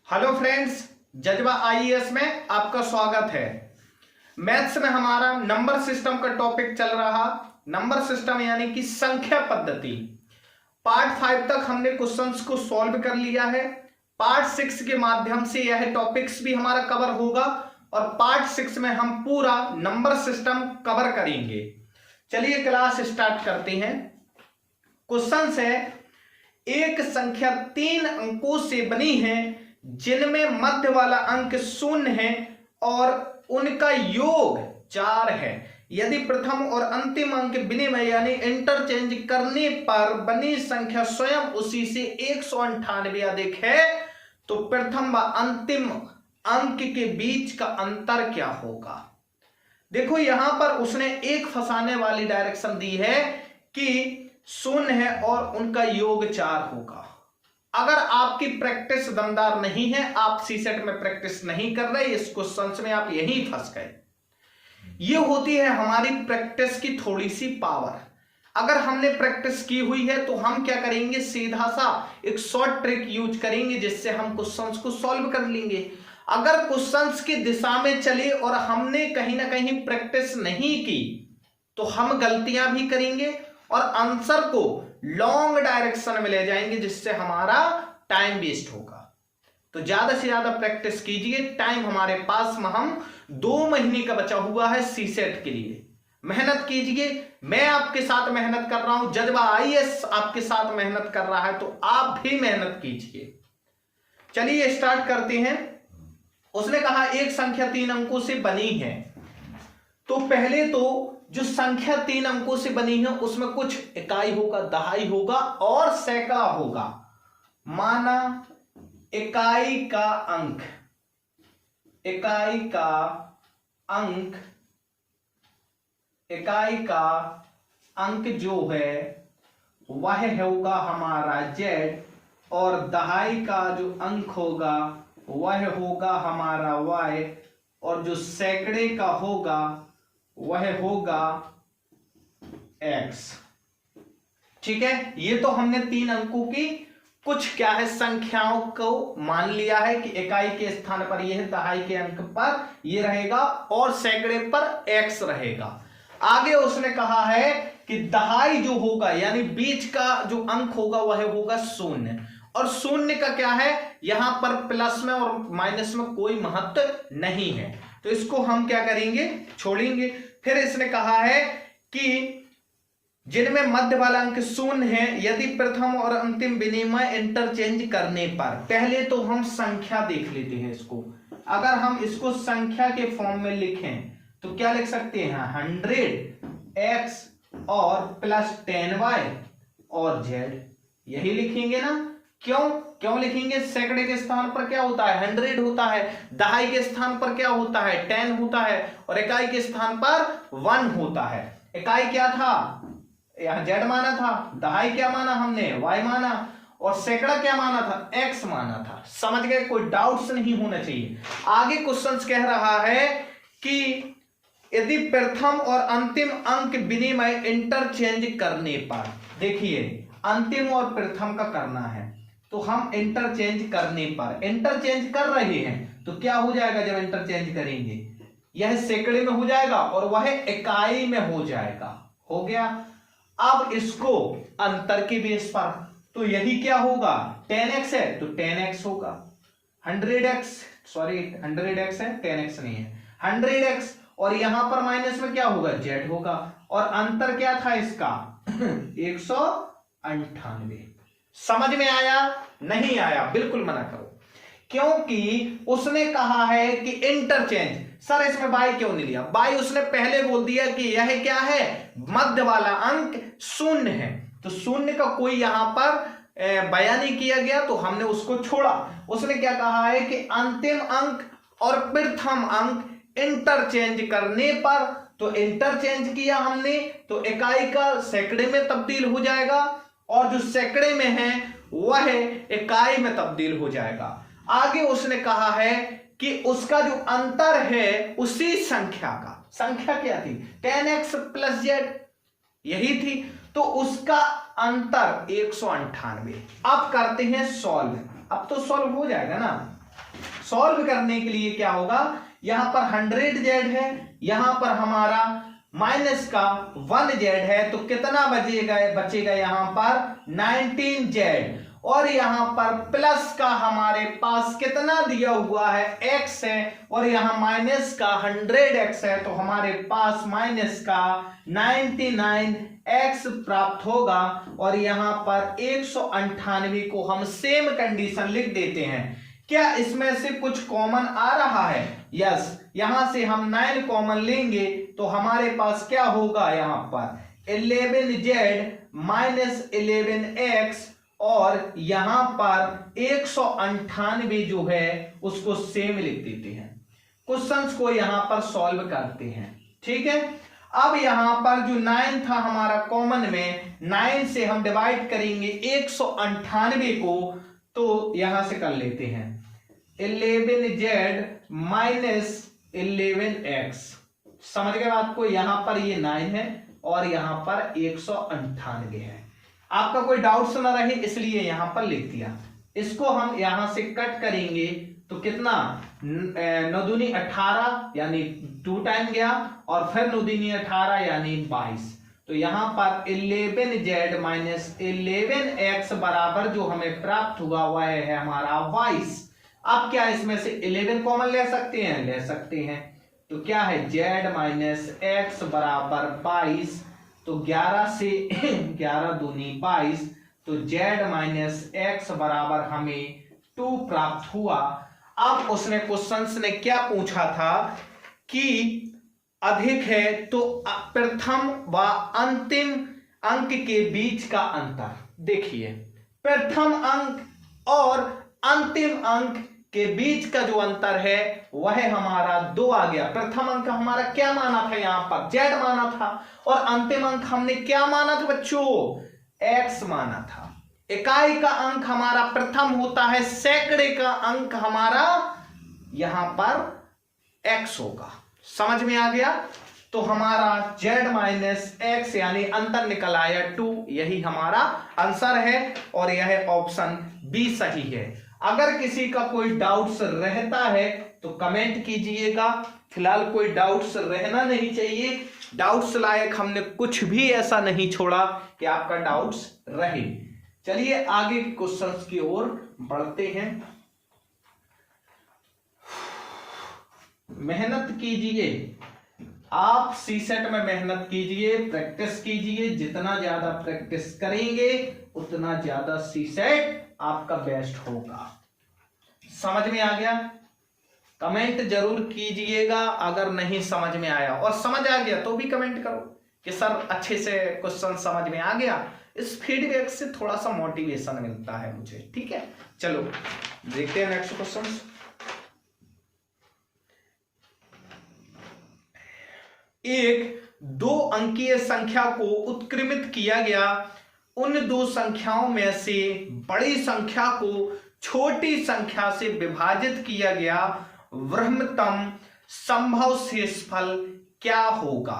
Hello friends, जज्बा IAS में आपका स्वागत है। मैथ्स में हमारा नंबर सिस्टम का टॉपिक चल रहा। नंबर सिस्टम यानी कि संख्या पद्धति। पार्ट 5 तक हमने क्वेश्चंस को सॉल्व कर लिया है। पार्ट 6 के माध्यम से यह टॉपिक्स भी हमारा कवर होगा और पार्ट 6 में हम पूरा नंबर सिस्टम कवर करेंगे। चलिए क्लास स्टार्ट करते हैं। क्वेश्चन है, एक संख्या 3 अंकों से बनी है जिनमें मध्य वाला अंक 0 है और उनका योग 4 है। यदि प्रथम और अंतिम अंक विनिमय यानी इंटरचेंज करने पर बनी संख्या स्वयं उसी से 198 अधिक है तो प्रथम व अंतिम अंक के बीच का अंतर क्या होगा। देखो यहां पर उसने एक फंसाने वाली डायरेक्शन दी है कि 0 है और उनका योग 4 होगा। अगर आपकी प्रैक्टिस दमदार नहीं है, आप सीसेट में प्रैक्टिस नहीं कर रहे, इस क्वेश्चन में आप यहीं फंस गए। ये होती है हमारी प्रैक्टिस की थोड़ी सी पावर। अगर हमने प्रैक्टिस की हुई है तो हम क्या करेंगे, सीधा सा एक शॉर्ट ट्रिक यूज करेंगे जिससे हम क्वेश्चंस को सॉल्व कर लेंगे। अगर क्वेश्चंस की दिशा में चले और हमने कहीं ना कहीं प्रैक्टिस नहीं की तो हम गलतियां भी करेंगे और आंसर को लॉन्ग डायरेक्शन में ले जाएंगे जिससे हमारा टाइम वेस्ट होगा। तो ज्यादा से ज्यादा प्रैक्टिस कीजिए। टाइम हमारे पास में हम 2 महीने का बचा हुआ है सीसेट के लिए। मेहनत कीजिए। मैं आपके साथ मेहनत कर रहा हूं, जज्बा आईएएस आपके साथ मेहनत कर रहा है, तो आप भी मेहनत कीजिए। चलिए स्टार्ट करते हैं। उसने कहा एक संख्या 3 अंकों से बनी है। तो पहले तो जो संख्या 3 अंकों से बनी है उसमें कुछ इकाई होगा, दहाई होगा और सैकड़ा होगा। माना इकाई का अंक, इकाई का अंक, इकाई का अंक जो है वह होगा हमारा z और दहाई का जो अंक होगा वह होगा हमारा y और जो सैकड़े का होगा वह होगा x। ठीक है, ये तो हमने 3 अंकों की कुछ क्या है संख्याओं को मान लिया है कि इकाई के स्थान पर यह है, दहाई के अंक पर यह रहेगा और सैकड़े पर x रहेगा। आगे उसने कहा है कि दहाई जो होगा यानी बीच का जो अंक होगा वह होगा 0 और 0 का क्या है, यहां पर प्लस में और माइनस में कोई महत्व नहीं है, तो इसको हम क्या करेंगे, छोड़ेंगे। फिर इसने कहा है कि जिनमें मध्य वाला अंक 0 है यदि प्रथम और अंतिम विनिमय इंटरचेंज करने पर। पहले तो हम संख्या देख लेते हैं इसको। अगर हम इसको संख्या के फॉर्म में लिखें तो क्या लिख सकते हैं, 100x और प्लस 10y और z, यही लिखेंगे ना। क्यों लिखेंगे, सैकड़े के स्थान पर क्या होता है, 100 होता है, दहाई के स्थान पर क्या होता है, 10 होता है और इकाई के स्थान पर 1 होता है। इकाई क्या था, यहां z माना था, दहाई क्या माना हमने, y माना और सैकड़ा क्या माना था, x माना था। समझ गए, कोई डाउट्स नहीं होना चाहिए। आगे क्वेश्चन कह रहा है कि यदि प्रथम और अंतिम अंक विनिमय इंटरचेंज करने पर। देखिए अंतिम और प्रथम का करना है तो हम इंटरचेंज करने पर, इंटरचेंज कर रहे हैं तो क्या हो जाएगा, जब इंटरचेंज करेंगे यह सैकड़े में हो जाएगा और वह इकाई में हो जाएगा। हो गया। अब इसको अंतर के बेस पर, तो यही क्या होगा, 10x है तो 10x होगा, 100x, सॉरी 100x है, 10x नहीं है, 100x और यहां पर माइनस में क्या होगा, z होगा और अंतर क्या था इसका 198। समझ में आया, नहीं आया बिल्कुल मना करो, क्योंकि उसने कहा है कि इंटरचेंज। सर इसमें बाई क्यों नहीं लिया, बाई उसने पहले बोल दिया कि यह क्या है, मध्य वाला अंक 0 है, तो 0 का कोई यहां पर बयान नहीं किया गया तो हमने उसको छोड़ा। उसने क्या कहा है कि अंतिम अंक और प्रथम अंक इंटरचेंज करने पर, तो इंटरचेंज किया हमने तो इकाई का सैकड़े में तब्दील हो जाएगा और जो सैकड़े में है वह इकाई में तब्दील हो जाएगा। आगे उसने कहा है कि उसका जो अंतर है उसी संख्या का, संख्या क्या थी 10x प्लस z, यही थी, तो उसका अंतर 198। अब करते हैं सॉल्व। अब तो सॉल्व हो जाएगा ना, सॉल्व करने के लिए क्या होगा, यहां पर 100z है, यहां पर हमारा माइनस का 1z है, तो कितना बचेगा यहां पर 19z, और यहां पर प्लस का हमारे पास कितना दिया हुआ है x है, और यहां माइनस का 100x है, तो हमारे पास माइनस का 99x प्राप्त होगा। और यहां पर 198 को हम सेम कंडीशन लिख देते हैं। क्या इसमें से कुछ कॉमन आ रहा है? यस, यहां से हम 9 कॉमन लेंगे तो हमारे पास क्या होगा, यहां पर 11z माइनस 11x, और यहां पर 198 जो है उसको सेम लिख देते हैं। क्वेश्चंस को यहां पर सॉल्व करते हैं। ठीक है, अब यहां पर जो 9 था हमारा कॉमन में, 9 से हम डिवाइड करेंगे 198 को, तो यहां से कर लेते हैं 11z माइनस 11x। समझ गए बात को? यहां पर ये 9 है और यहां पर 198 है। आपका कोई डाउट ना रहे इसलिए यहां पर लिख दिया। इसको हम यहां से कट करेंगे तो कितना, 9 दूनी 18 यानी 2 टाइम गया, और फिर 9 दूनी 18 यानी 22। तो यहां पर 11z माइनस 11x बराबर जो हमें प्राप्त हुआ वह है हमारा 22। अब क्या इसमें से 11 कॉमन ले सकते हैं? ले सकते हैं। तो क्या है, z माइनस x बराबर 22, तो 11 से 11 दूनी 22, तो z माइनस x बराबर हमें 2 प्राप्त हुआ। अब उसने क्वेश्चंस ने क्या पूछा था कि अधिक है तो प्रथम व अंतिम अंक के बीच का अंतर। देखिए, प्रथम अंक और अंतिम अंक के बीच का जो अंतर है वह हमारा 2 आ गया। प्रथम अंक हमारा क्या माना था, यहां पर z माना था, और अंतिम अंक हमने क्या माना था बच्चों, x माना था। इकाई का अंक हमारा प्रथम होता है, सैकड़े का अंक हमारा यहां पर x होगा। समझ में आ गया? तो हमारा z माइनस x यानी अंतर निकल आया 2, यही हमारा आंसर है, और यह ऑप्शन बी सही है। अगर किसी का कोई डाउट्स रहता है तो कमेंट कीजिएगा। फिलहाल कोई डाउट्स रहना नहीं चाहिए। डाउट्स लायक हमने कुछ भी ऐसा नहीं छोड़ा कि आपका डाउट्स रहे। चलिए आगे क्वेश्चंस की ओर बढ़ते हैं। मेहनत कीजिए, आप सीसेट में मेहनत कीजिए, प्रैक्टिस कीजिए। जितना ज्यादा प्रैक्टिस करेंगे उतना ज्यादा सीसेट आपका बेस्ट होगा। समझ में आ गया? कमेंट जरूर कीजिएगा अगर नहीं समझ में आया, और समझ आ गया तो भी कमेंट करो कि सर अच्छे से क्वेश्चन समझ में आ गया। इस फीडबैक से थोड़ा सा मोटिवेशन मिलता है मुझे। ठीक है, चलो देखते हैं नेक्स्ट क्वेश्चन। एक 2 अंकीय संख्या को उत्क्रमित किया गया। उन 2 संख्याओं में से बड़ी संख्या को छोटी संख्या से विभाजित किया गया, वृहत्तम संभव शेषफल क्या होगा?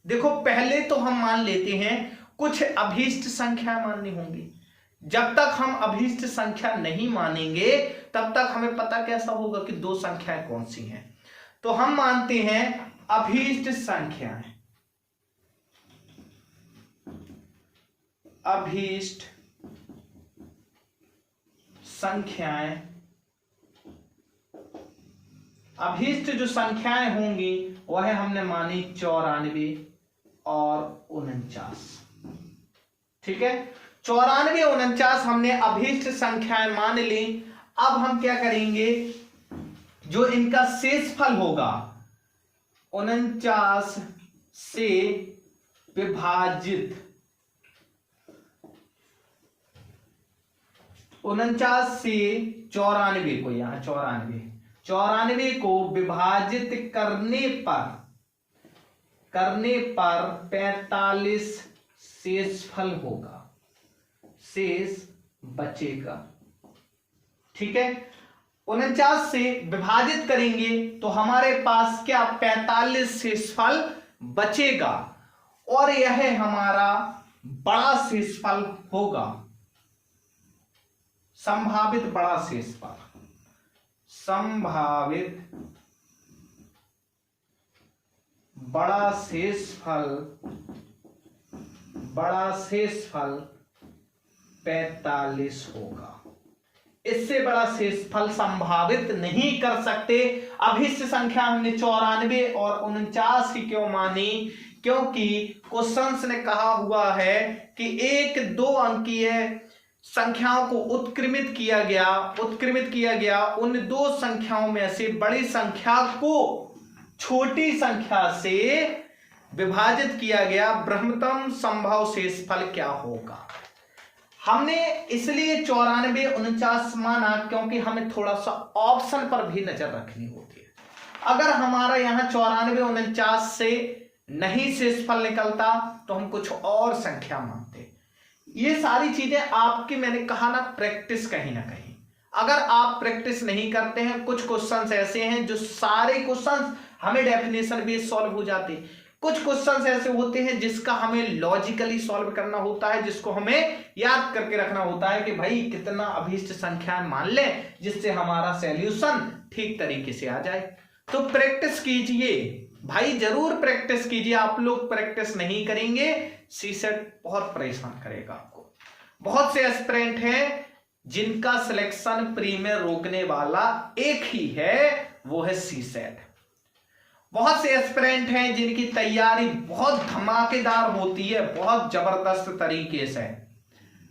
देखो, पहले तो हम मान लेते हैं कुछ अभीष्ट संख्या माननी होंगी। जब तक हम अभीष्ट संख्या नहीं मानेंगे तब तक हमें पता कैसा होगा कि 2 संख्याएं कौन सी हैं। तो हम मानते हैं अभीष्ट संख्याएं, अभीष्ट संख्याएं, अभीष्ट जो संख्याएं होंगी वह हमने मानी 94 और 49। ठीक है, 94 49 हमने अभीष्ट संख्याएं मान ली। अब हम क्या करेंगे, जो इनका शेषफल होगा 49 से विभाजित, 49 से 94 को, यहां 94 को विभाजित करने पर 45 शेषफल होगा, शेष बचेगा। ठीक है, 49 से विभाजित करेंगे तो हमारे पास क्या 45 शेषफल बचेगा, और यह हमारा बड़ा शेषफल होगा, संभावित बड़ा शेषफल, संभावित बड़ा शेषफल 45 होगा। इससे बड़ा शेषफल संभावित नहीं कर सकते। अभिष्ट संख्या हमने 94 और 49 की क्यों मानी? क्योंकि क्वेश्चंस ने कहा हुआ है कि 1-2 अंकीय संख्याओं को उत्क्रमित किया गया। उन 2 संख्याओं में से बड़ी संख्या को छोटी संख्या से विभाजित किया गया। ब्रह्मतम संभव शेषफल क्या होगा? हमने इसलिए 94-49 माना क्योंकि हमें थोड़ा सा ऑप्शन पर भी नजर रखनी होती है। अगर हमारा यहां 94-49 से नहीं शेषफल निकलता तो हम कुछ और संख्या मानते। ये सारी चीजें आपकी, मैंने कहा ना, प्रैक्टिस कहीं ना कहीं। अगर आप प्रैक्टिस नहीं करते हैं, कुछ क्वेश्चंस ऐसे हैं जो सारे क्वेश्चंस हमें डेफिनेशन बेस्ड सॉल्व हो जाते, कुछ क्वेश्चंस ऐसे होते हैं जिसका हमें लॉजिकली सॉल्व करना होता है, जिसको हमें याद करके रखना होता है कि भाई कितना अभीष्ट संख्या मान लें जिससे हमारा सॉल्यूशन ठीक तरीके से आ जाए। तो प्रैक्टिस कीजिए भाई, जरूर प्रैक्टिस कीजिए। आप लोग प्रैक्टिस नहीं करेंगे, सीसेट बहुत परेशान करेगा आपको। बहुत से एस्पिरेंट हैं जिनका सिलेक्शन प्री में रोकने वाला एक ही है, वो है सीसेट। बहुत से एस्पिरेंट हैं जिनकी तैयारी बहुत धमाकेदार होती है, बहुत जबरदस्त तरीके से।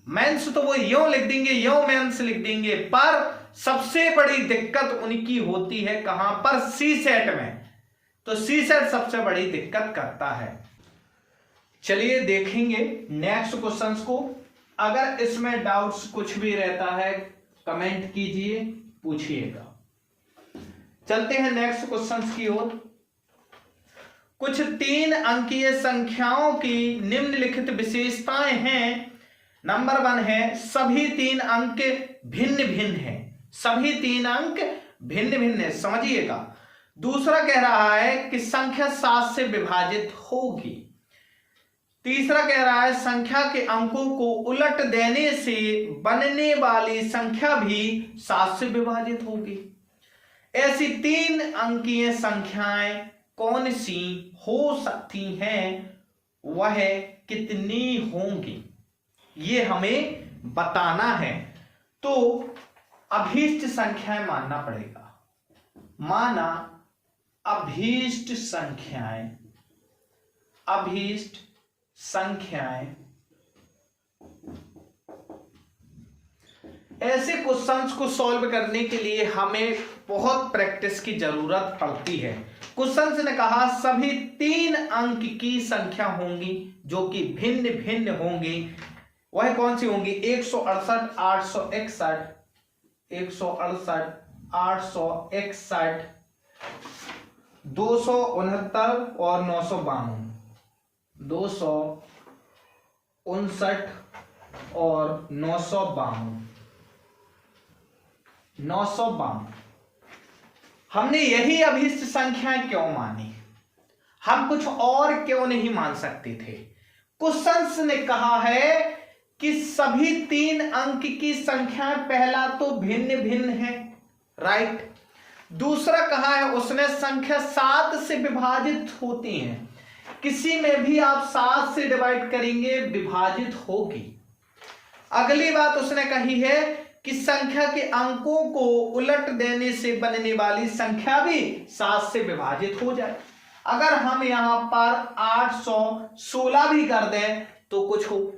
मेंस तो वो यूं लिख देंगे, यूं मेंस लिख देंगे, पर सबसे बड़ी दिक्कत उनकी होती है कहां पर? सीसेट में। तो सीसेट सबसे बड़ी दिक्कत करता है। चलिए देखेंगे नेक्स्ट क्वेश्चंस को। अगर इसमें डाउट्स कुछ भी रहता है कमेंट कीजिए, पूछिएगा। चलते हैं नेक्स्ट क्वेश्चंस की ओर। कुछ 3 अंकीय संख्याओं की निम्नलिखित विशेषताएं हैं। नंबर 1 है सभी 3 अंक भिन्न भिन्न हैं। सभी 3 अंक भिन्न भिन्न है, समझिएगा। दूसरा कह रहा है कि संख्या 7 से विभाजित होगी। तीसरा कह रहा है संख्या के अंकों को उलट देने से बनने वाली संख्या भी 7 से विभाजित होगी। ऐसी 3 अंकीय संख्याएं कौन सी हो सकती हैं, वह कितनी होंगी, ये हमें बताना है। तो अभीष्ट संख्याएं मानना पड़ेगा। माना अभीष्ट संख्याएं ऐसे क्वेश्चंस को सॉल्व करने के लिए हमें बहुत प्रैक्टिस की जरूरत पड़ती है। क्वेश्चंस ने कहा सभी 3 अंक की संख्या होंगी जो कि भिन्न भिन्न होंगी। वह कौन सी होंगी? 168, 861, 168, 861, 269 और 952, 259 और 952। हमने यही अभीष्ट संख्याएं क्यों मानी? हम कुछ और क्यों नहीं मान सकते थे? क्वेश्चंस ने कहा है कि सभी 3 अंक की संख्या, पहला तो भिन्न भिन्न है, राइट। दूसरा कहा है उसने संख्या 7 से विभाजित होती है। किसी में भी आप 7 से डिवाइड करेंगे विभाजित होगी। अगली बात उसने कही है कि संख्या के अंकों को उलट देने से बनने वाली संख्या भी 7 से विभाजित हो जाए। अगर हम यहां पर 816 भी कर दें तो कुछ हो,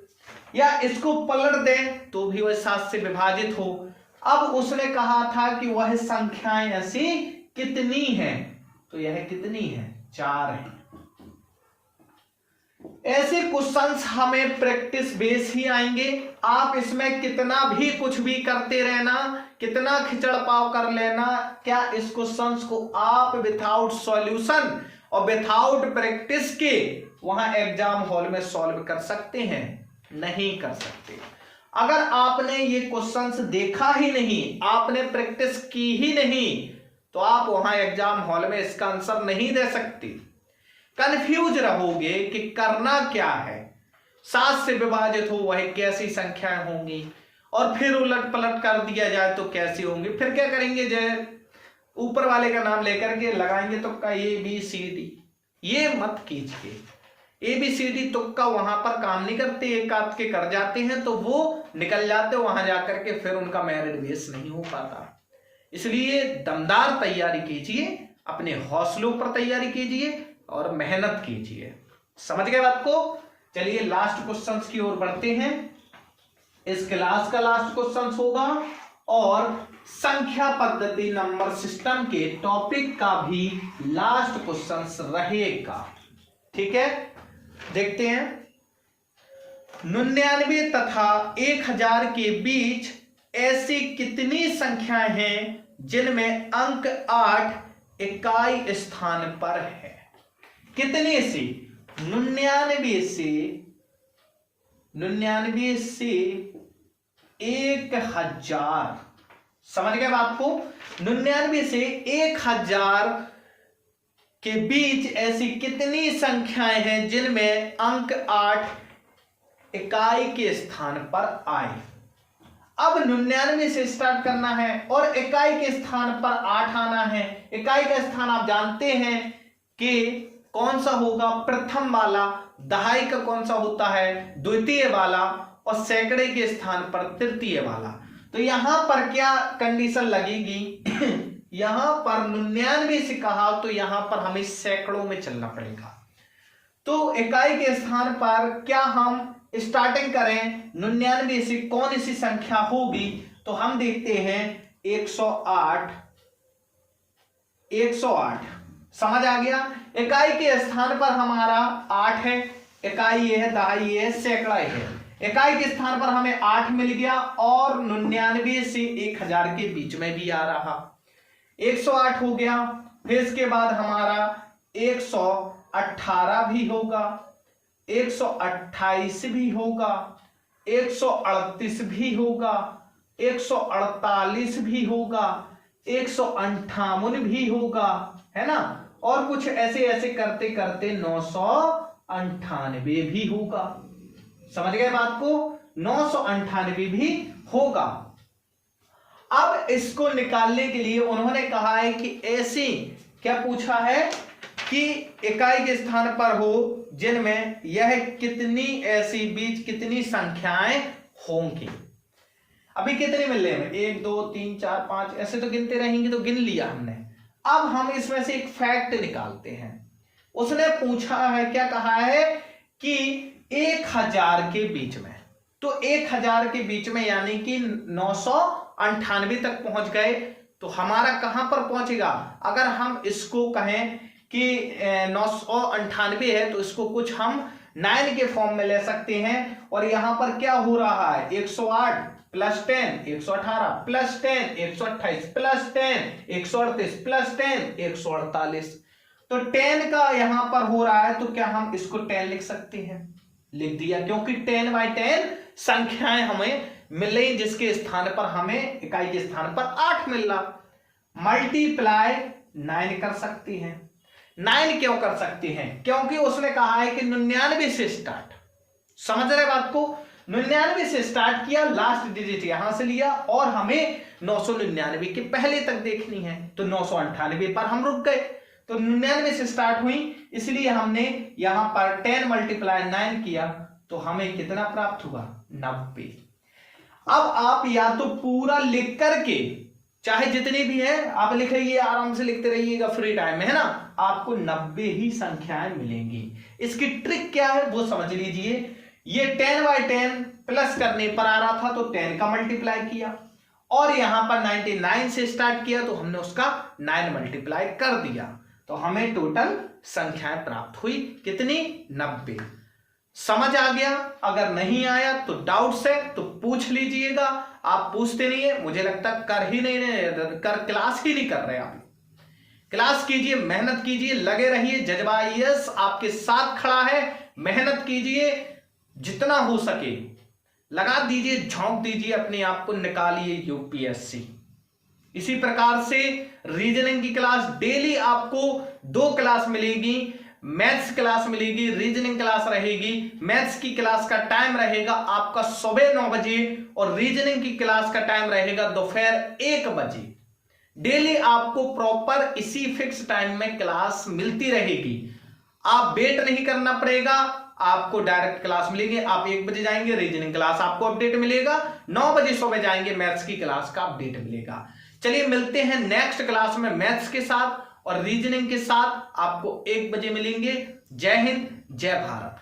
या इसको पलट दें तो भी वह 7 से विभाजित हो। अब उसने कहा था कि वह संख्याएं ऐसी कितनी हैं, तो यह कितनी है? 4 है। ऐसे क्वेश्चंस हमें प्रैक्टिस बेस ही आएंगे। आप इसमें कितना भी कुछ भी करते रहना, कितना खिचड़पाव कर लेना, क्या इस क्वेश्चंस को आप विथआउट सॉल्यूशन और विथआउट प्रैक्टिस के वहां एग्जाम हॉल में सॉल्व कर सकते हैं? नहीं कर सकते। अगर आपने ये क्वेश्चंस देखा ही नहीं, आपने प्रैक्टिस की ही नहीं, तो आप वहां एग्जाम हॉल में इसका आंसर नहीं दे सकते। कंफ्यूज रहोगे कि करना क्या है। 7 से विभाजित हो वह कैसी संख्याएं होंगी, और फिर उलट पलट कर दिया जाए तो कैसी होंगी। फिर क्या करेंगे? जय ऊपर वाले का नाम लेकर के लगाएंगे तुक्का ABCD, ये मत कीजिए। ABCD तुक्का वहां पर काम नहीं करते, एक आध के कर जाते हैं तो वो निकल जाते, वहां जाकर के फिर उनका मेरिट बेस नहीं हो पाता। इसलिए दमदार तैयारी कीजिए, अपने हौसलों पर तैयारी कीजिए और मेहनत कीजिए। समझ गए बात को? चलिए लास्ट क्वेश्चंस की ओर बढ़ते हैं। इस क्लास का लास्ट क्वेश्चन होगा और संख्या पद्धति नंबर सिस्टम के टॉपिक का भी लास्ट क्वेश्चन रहेगा। ठीक है, देखते हैं। 99 तथा 1000 के बीच ऐसी कितनी संख्याएं हैं जिनमें अंक 8 इकाई स्थान पर है? कितने से? 99 से 1000। समझ गए बात को? 99 से 1000 के बीच ऐसी कितनी संख्याएं हैं जिनमें अंक 8 इकाई के स्थान पर आए? अब 99 से स्टार्ट करना है और इकाई के स्थान पर 8 आना है। इकाई का स्थान आप जानते हैं कि कौन सा होगा? प्रथम वाला। दहाई का कौन सा होता है? द्वितीय वाला। और सैकड़े के स्थान पर तृतीय वाला। तो यहां पर क्या कंडीशन लगेगी? यहां पर 99 से कहा तो यहां पर हमें सैकड़ों में चलना पड़ेगा। तो इकाई के स्थान पर क्या हम स्टार्टिंग करें 99 से, कौन सी संख्या होगी? तो हम देखते हैं 108। 108 समझ आ गया। इकाई के स्थान पर हमारा 8 है, इकाई ये है, दहाई ये है, सैकड़ा ये है। इकाई के स्थान पर हमें 8 मिल गया और 99 से 1000 के बीच में भी आ रहा। 108 हो गया। फिर इसके बाद हमारा 118 भी होगा, 128 भी होगा, 138 भी होगा, 148 भी होगा, 158 भी होगा, है ना। और कुछ ऐसे ऐसे करते करते 998 भी होगा। समझ गए बात को? 998 भी होगा। अब इसको निकालने के लिए उन्होंने कहा है कि ऐसी, क्या पूछा है कि इकाई के स्थान पर हो जिनमें यह कितनी ऐसी बीच कितनी संख्याएं होंगी। अभी कितने मिल रहे हैं? 1 2 3 4 5 ऐसे तो गिनते रहेंगे, तो गिन लिया हमने। अब हम इसमें से एक फैक्ट निकालते हैं। उसने पूछा है, क्या कहा है कि 1000 के बीच में, तो 1000 के बीच में यानी कि 998 तक पहुंच गए, तो हमारा कहां पर पहुंचेगा? अगर हम इसको कहें कि 998 है तो इसको कुछ हम 9 के फॉर्म में ले सकते हैं। और यहां पर क्या हो रहा है? 108 प्लस 10 118 प्लस 10 128 प्लस 10 138 प्लस 10 148। तो 10 का यहां पर हो रहा है, तो क्या हम इसको 10 लिख सकते हैं? लिख दिया, क्योंकि 10/10 संख्याएं हमें मिल रही जिसके स्थान पर हमें इकाई के स्थान पर 8 मिल रहा। मल्टीप्लाई 9 कर सकती हैं। 9 क्यों कर सकते हैं? क्योंकि उसने कहा है कि 99 से स्टार्ट। समझ रहे बात को? 99 से स्टार्ट किया, लास्ट डिजिट यहां से लिया और हमें 999 के पहले तक देखनी है, तो 998 पर हम रुक गए। तो 99 से स्टार्ट हुई, इसलिए हमने यहां पर 10 × 9 किया, तो हमें कितना प्राप्त हुआ? 90। अब आप या तो पूरा लिख करके, चाहे जितनी भी है आप लिखिए, आराम से लिखते रहिएगा फ्री टाइम में, है ना। आपको 90 ही संख्याएं मिलेंगी। इसकी ट्रिक क्या है वो समझ लीजिए। ये 10/10 प्लस करने पर आ रहा था, तो 10 का मल्टीप्लाई किया, और यहां पर 99 से स्टार्ट किया, तो हमने उसका 9 मल्टीप्लाई कर दिया, तो हमें टोटल संख्याएं प्राप्त हुई कितनी? 90। समझ आ गया? अगर नहीं आया तो डाउट्स है तो पूछ लीजिएगा। आप पूछते नहीं है, मुझे लगता क्लास ही नहीं कर रहे आप। क्लास कीजिए, मेहनत कीजिए, लगे रहिए। जज्बा आईएएस आपके साथ खड़ा है। मेहनत कीजिए, जितना हो सके लगा दीजिए, झोंक दीजिए, अपने आप को निकालिए यूपीएससी। इसी प्रकार से रीजनिंग की क्लास डेली आपको 2 क्लास मिलेगी। मैथ्स क्लास मिलेगी, रीजनिंग क्लास रहेगी। मैथ्स की क्लास का टाइम रहेगा आपका सुबह 9 बजे और रीजनिंग की क्लास का टाइम रहेगा दोपहर 1 बजे। डेली आपको प्रॉपर इसी फिक्स टाइम में क्लास मिलती रहेगी। आप वेट नहीं करना पड़ेगा, आपको डायरेक्ट क्लास मिलेगी। आप 1 बजे जाएंगे रीजनिंग क्लास आपको अपडेट मिलेगा, 9 बजे सुबह जाएंगे मैथ्स की क्लास का अपडेट मिलेगा। चलिए मिलते हैं नेक्स्ट क्लास में मैथ्स के साथ और रीजनिंग के साथ, आपको 1 बजे मिलेंगे। जय हिंद, जय भारत।